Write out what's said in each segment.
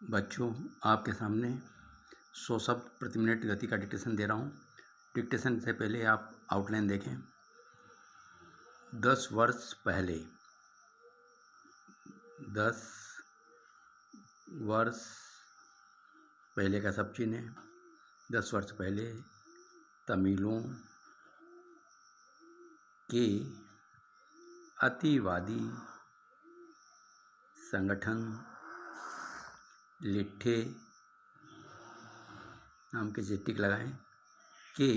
बच्चों, आपके सामने 100 शब्द प्रति मिनट गति का डिक्टेशन दे रहा हूँ। डिक्टेशन से पहले आप आउटलाइन देखें। 10 वर्ष पहले, 10 वर्ष पहले का सब चिन्ह है। 10 वर्ष पहले तमिलों के अतिवादी संगठन लिट्ठे नाम के टिक लगाएं के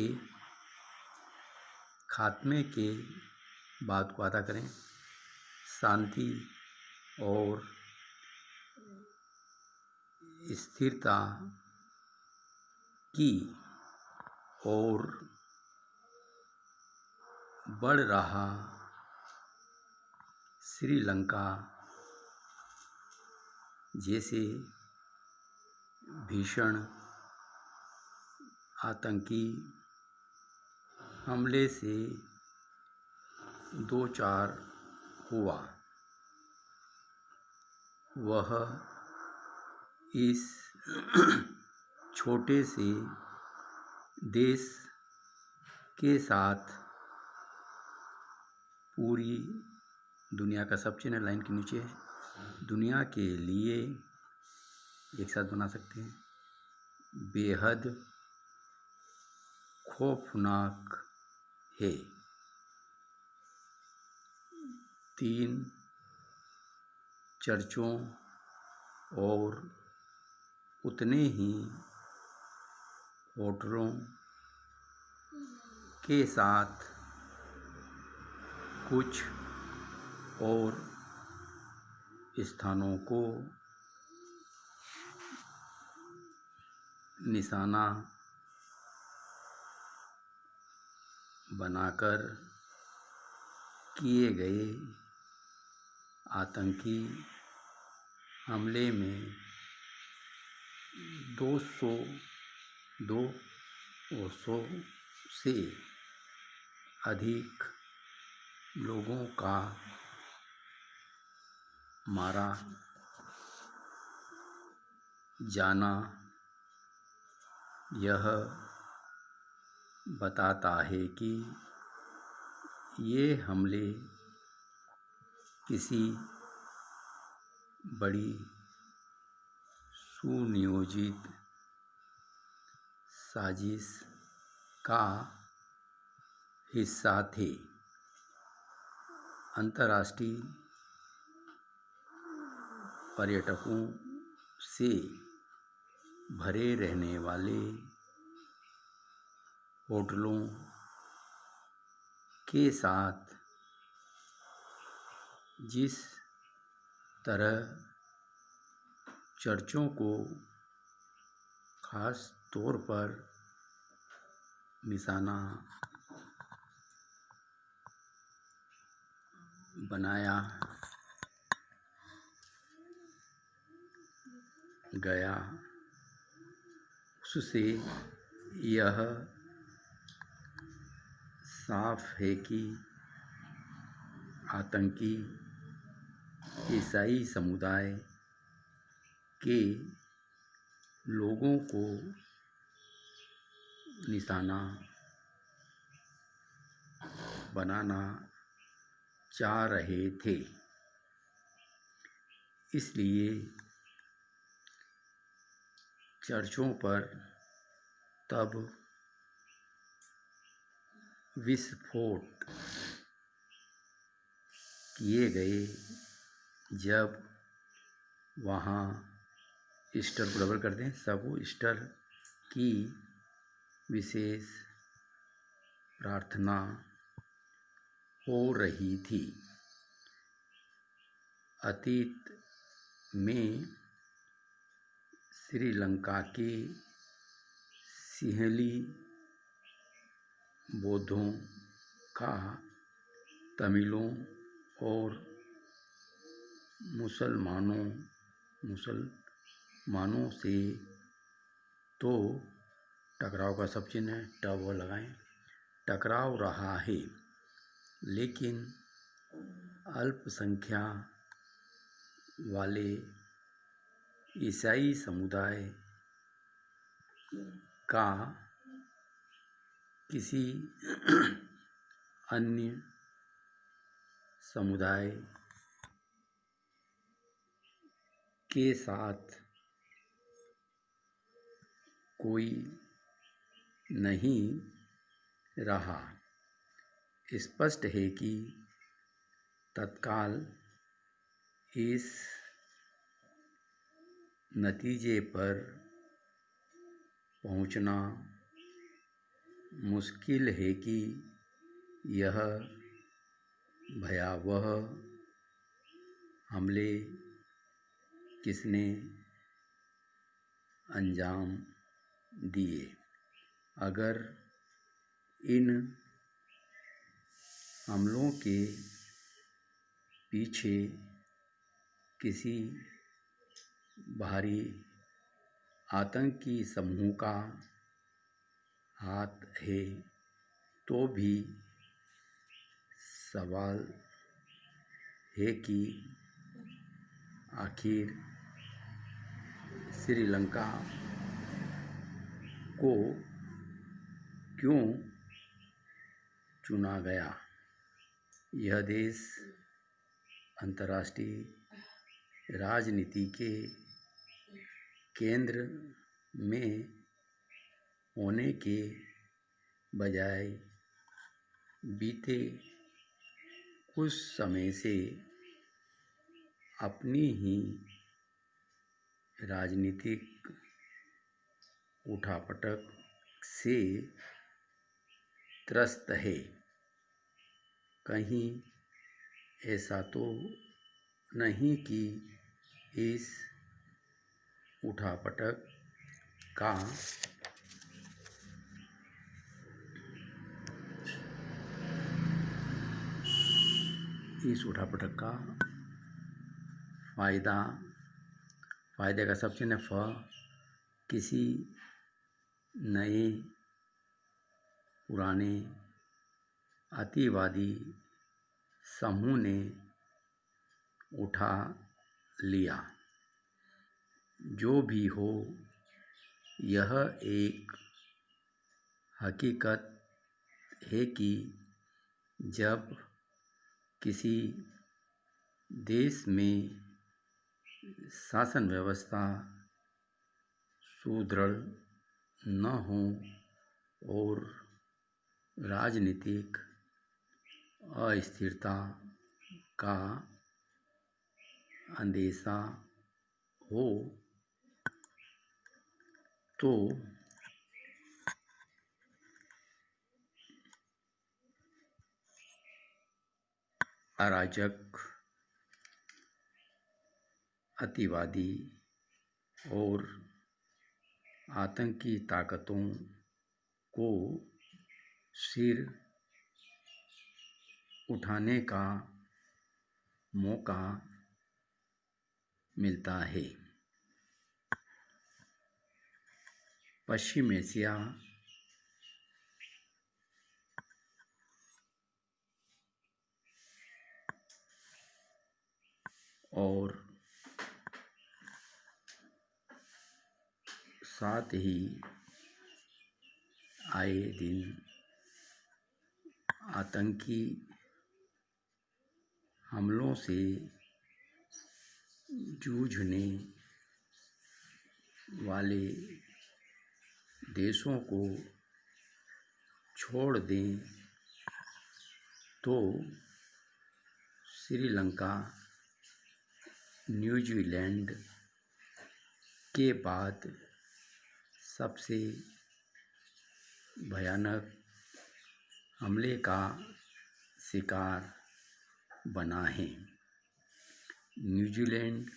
खात्मे के बात को अदा करें। शांति और स्थिरता की ओर बढ़ रहा श्रीलंका जैसे भीषण आतंकी हमले से दो चार हुआ। वह इस छोटे से देश के साथ पूरी दुनिया का सब चिन्ह लाइन के नीचे है, दुनिया के लिए एक साथ बना सकते हैं, बेहद खौफनाक है। 3 चर्चों और उतने ही होटलों के साथ कुछ और स्थानों को निशाना बनाकर किए गए आतंकी हमले में 200 से अधिक लोगों का मारा जाना यह बताता है कि ये हमले किसी बड़ी सुनियोजित साजिश का हिस्सा थे। अंतर्राष्ट्रीय पर्यटकों से भरे रहने वाले होटलों के साथ जिस तरह चर्चों को खास तौर पर निशाना बनाया गया, उससे यह साफ है कि आतंकी ईसाई समुदाय के लोगों को निशाना बनाना चाह रहे थे। इसलिए चर्चों पर तब विस्फोट किए गए जब वहाँ ईस्टर को डबल कर दें, सब ईस्टर की विशेष प्रार्थना हो रही थी। अतीत में श्रीलंका के सिंहली बौद्धों का तमिलों और मुसलमानों से तो टकराव का सब चिन्ह है, टव लगाएं, टकराव रहा है, लेकिन अल्पसंख्या वाले ईसाई समुदाय का किसी अन्य समुदाय के साथ कोई नहीं रहा। स्पष्ट है कि तत्काल इस नतीजे पर पहुंचना मुश्किल है कि यह भयावह हमले किसने अंजाम दिए। अगर इन हमलों के पीछे किसी भारी आतंकी समूह का हाथ है तो भी सवाल है कि आखिर श्रीलंका को क्यों चुना गया। यह देश अंतर्राष्ट्रीय राजनीति के केंद्र में होने के बजाय बीते कुछ समय से अपनी ही राजनीतिक उठापटक से त्रस्त है। कहीं ऐसा तो नहीं कि इस उठापटक का फायदे का सबसे नफा किसी नए पुराने अतिवादी समूह ने उठा लिया। जो भी हो, यह एक हकीकत है कि जब किसी देश में शासन व्यवस्था सुदृढ़ न हो और राजनीतिक अस्थिरता का अंदेशा हो तो अराजक, अतिवादी और आतंकी ताकतों को सिर उठाने का मौका मिलता है। पश्चिम एशिया और साथ ही आए दिन आतंकी हमलों से जूझने वाले देशों को छोड़ दें तो श्रीलंका न्यूजीलैंड के बाद सबसे भयानक हमले का शिकार बना है। न्यूजीलैंड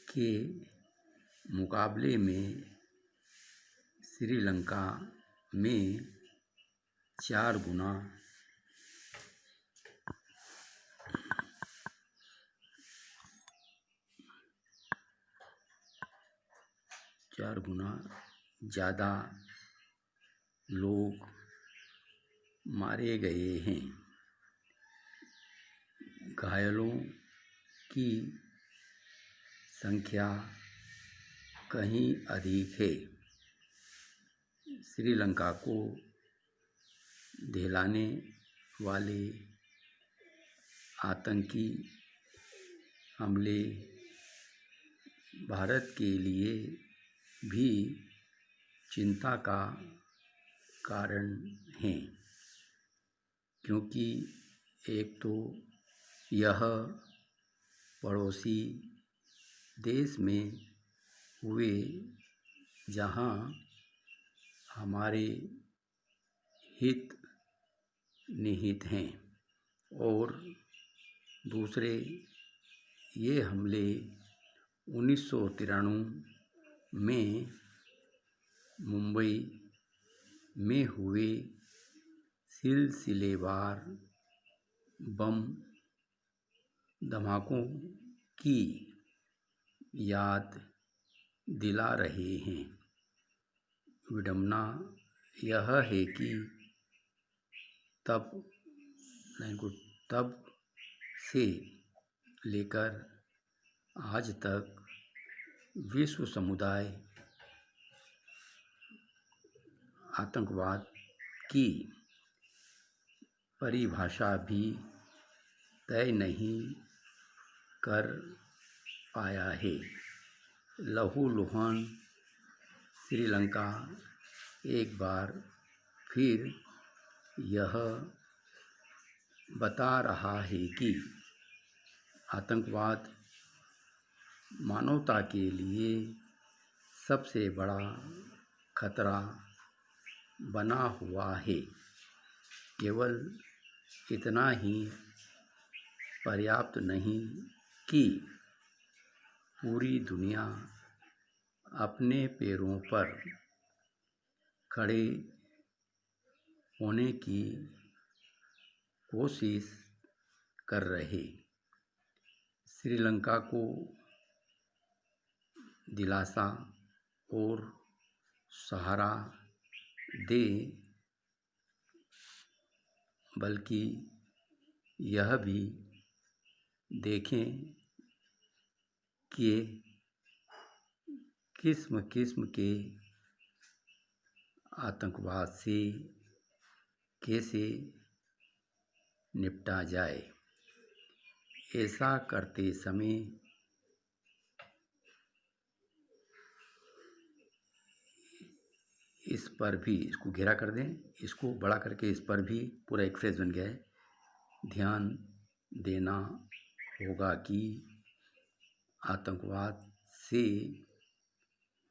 के मुकाबले में श्रीलंका में 4 गुना ज़्यादा लोग मारे गए हैं। घायलों की संख्या कहीं अधिक है। श्रीलंका को दहलाने वाले आतंकी हमले भारत के लिए भी चिंता का कारण हैं, क्योंकि एक तो यह पड़ोसी देश में हुए जहां हमारे हित निहित हैं, और दूसरे ये हमले 1993 में मुंबई में हुए सिलसिलेवार बम धमाकों की याद दिला रहे हैं। विडंबना यह है कि तब से लेकर आज तक विश्व समुदाय आतंकवाद की परिभाषा भी तय नहीं कर पाया है। लहूलुहान श्रीलंका एक बार फिर यह बता रहा है कि आतंकवाद मानवता के लिए सबसे बड़ा खतरा बना हुआ है। केवल इतना ही पर्याप्त नहीं कि पूरी दुनिया अपने पैरों पर खड़े होने की कोशिश कर रहे, श्रीलंका को दिलासा और सहारा दे, बल्कि यह भी देखें कि किस्म किस्म के आतंकवाद से कैसे निपटा जाए। ऐसा करते समय इस पर भी, इसको घेरा कर दें, इसको बड़ा करके इस पर भी पूरा एक फ्रेज बन गया है, ध्यान देना होगा कि आतंकवाद से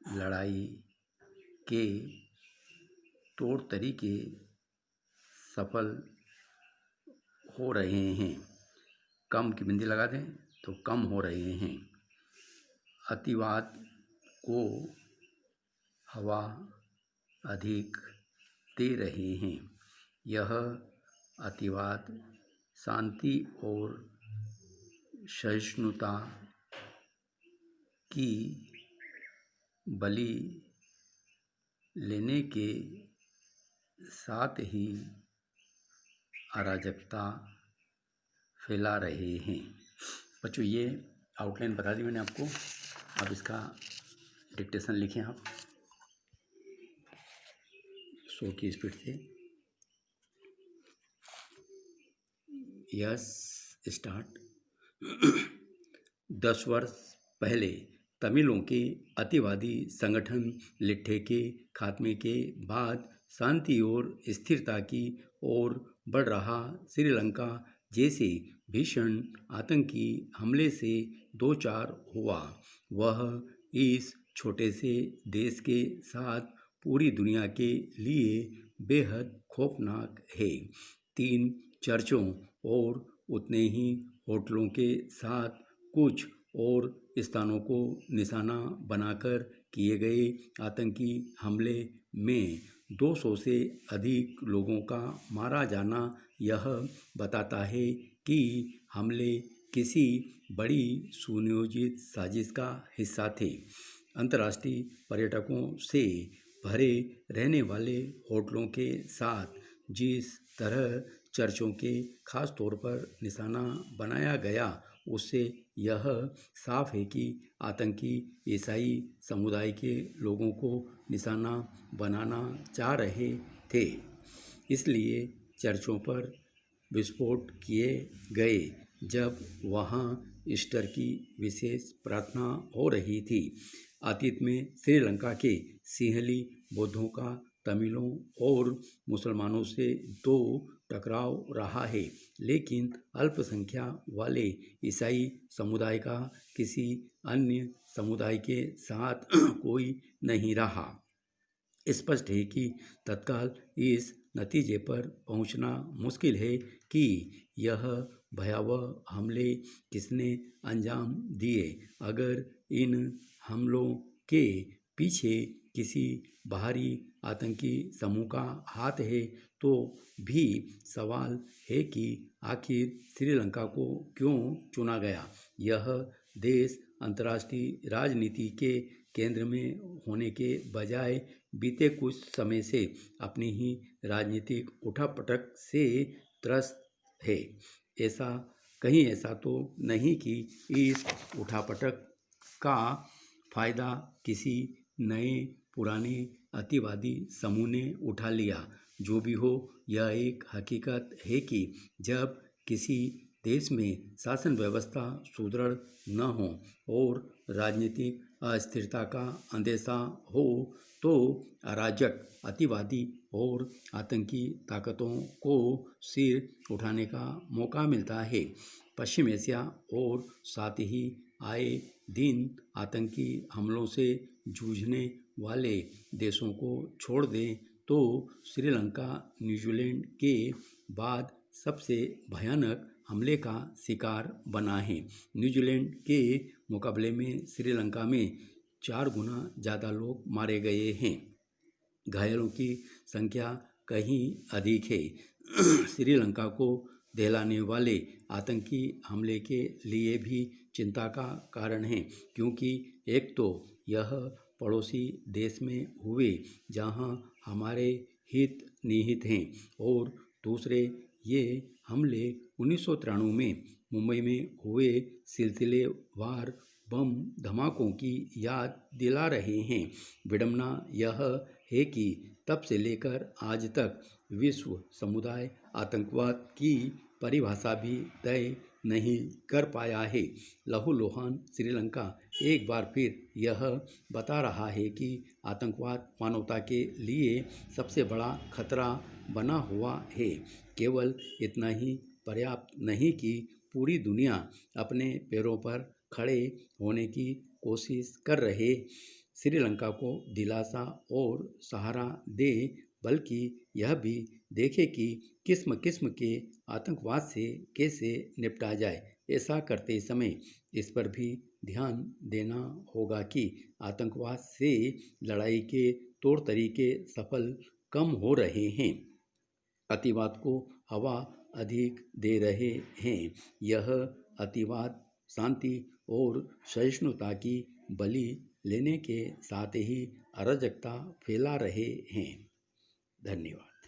लड़ाई के तौर तरीके सफल हो रहे हैं। कम की बिंदी लगा दें तो कम हो रहे हैं। अतिवाद को हवा अधिक दे रहे हैं। यह अतिवाद शांति और सहिष्णुता की बलि लेने के साथ ही अराजकता फैला रहे हैं। बच्चों, ये आउटलाइन बता दी मैंने आपको। अब इसका डिक्टेशन लिखें आप 100 की स्पीड से। Yes, start. 10 वर्ष पहले तमिलों के अतिवादी संगठन लिट्टे के खात्मे के बाद शांति और स्थिरता की ओर बढ़ रहा श्रीलंका जैसे भीषण आतंकी हमले से दो चार हुआ। वह इस छोटे से देश के साथ पूरी दुनिया के लिए बेहद खौफनाक है। 3 चर्चों और उतने ही होटलों के साथ कुछ और स्थानों को निशाना बनाकर किए गए आतंकी हमले में 200 से अधिक लोगों का मारा जाना यह बताता है कि हमले किसी बड़ी सुनियोजित साजिश का हिस्सा थे। अंतर्राष्ट्रीय पर्यटकों से भरे रहने वाले होटलों के साथ जिस तरह चर्चों के खास तौर पर निशाना बनाया गया, उससे यह साफ है कि आतंकी ईसाई समुदाय के लोगों को निशाना बनाना चाह रहे थे। इसलिए चर्चों पर विस्फोट किए गए जब वहाँ ईस्टर की विशेष प्रार्थना हो रही थी। अतीत में श्रीलंका के सिंहली बौद्धों का तमिलों और मुसलमानों से दो टकराव रहा है, लेकिन अल्पसंख्यक वाले ईसाई समुदाय का किसी अन्य समुदाय के साथ कोई नहीं रहा। स्पष्ट है कि तत्काल इस नतीजे पर पहुंचना मुश्किल है कि यह भयावह हमले किसने अंजाम दिए। अगर इन हमलों के पीछे किसी बाहरी आतंकी समूह का हाथ है, तो भी सवाल है कि आखिर श्रीलंका को क्यों चुना गया। यह देश अंतर्राष्ट्रीय राजनीति के केंद्र में होने के बजाय बीते कुछ समय से अपनी ही राजनीतिक उठापटक से त्रस्त है। ऐसा तो नहीं कि इस उठापटक का फायदा किसी नए पुराने अतिवादी समूह ने उठा लिया। जो भी हो, यह एक हकीकत है कि जब किसी देश में शासन व्यवस्था सुदृढ़ न हो और राजनीतिक अस्थिरता का अंदेशा हो, तो अराजक अतिवादी और आतंकी ताकतों को सिर उठाने का मौका मिलता है। पश्चिम एशिया और साथ ही आए दिन आतंकी हमलों से जूझने वाले देशों को छोड़ दें तो श्रीलंका न्यूजीलैंड के बाद सबसे भयानक हमले का शिकार बना है। न्यूजीलैंड के मुकाबले में श्रीलंका में 4 गुना ज़्यादा लोग मारे गए हैं। घायलों की संख्या कहीं अधिक है। श्रीलंका को दहलाने वाले आतंकी हमले के लिए भी चिंता का कारण है, क्योंकि एक तो यह पड़ोसी देश में हुए जहां हमारे हित निहित हैं, और दूसरे ये हमले 1993 में मुंबई में हुए सिलसिलेवार बम धमाकों की याद दिला रहे हैं। विडंबना यह है कि तब से लेकर आज तक विश्व समुदाय आतंकवाद की परिभाषा भी तय नहीं कर पाया है। लहूलुहान श्रीलंका एक बार फिर यह बता रहा है कि आतंकवाद मानवता के लिए सबसे बड़ा खतरा बना हुआ है। केवल इतना ही पर्याप्त नहीं कि पूरी दुनिया अपने पैरों पर खड़े होने की कोशिश कर रहे श्रीलंका को दिलासा और सहारा दे, बल्कि यह भी देखे कि किस्म किस्म के आतंकवाद से कैसे निपटा जाए। ऐसा करते समय इस पर भी ध्यान देना होगा कि आतंकवाद से लड़ाई के तौर तरीके सफल कम हो रहे हैं, अतिवाद को हवा अधिक दे रहे हैं। यह अतिवाद शांति और सहिष्णुता की बलि लेने के साथ ही अराजकता फैला रहे हैं। धन्यवाद।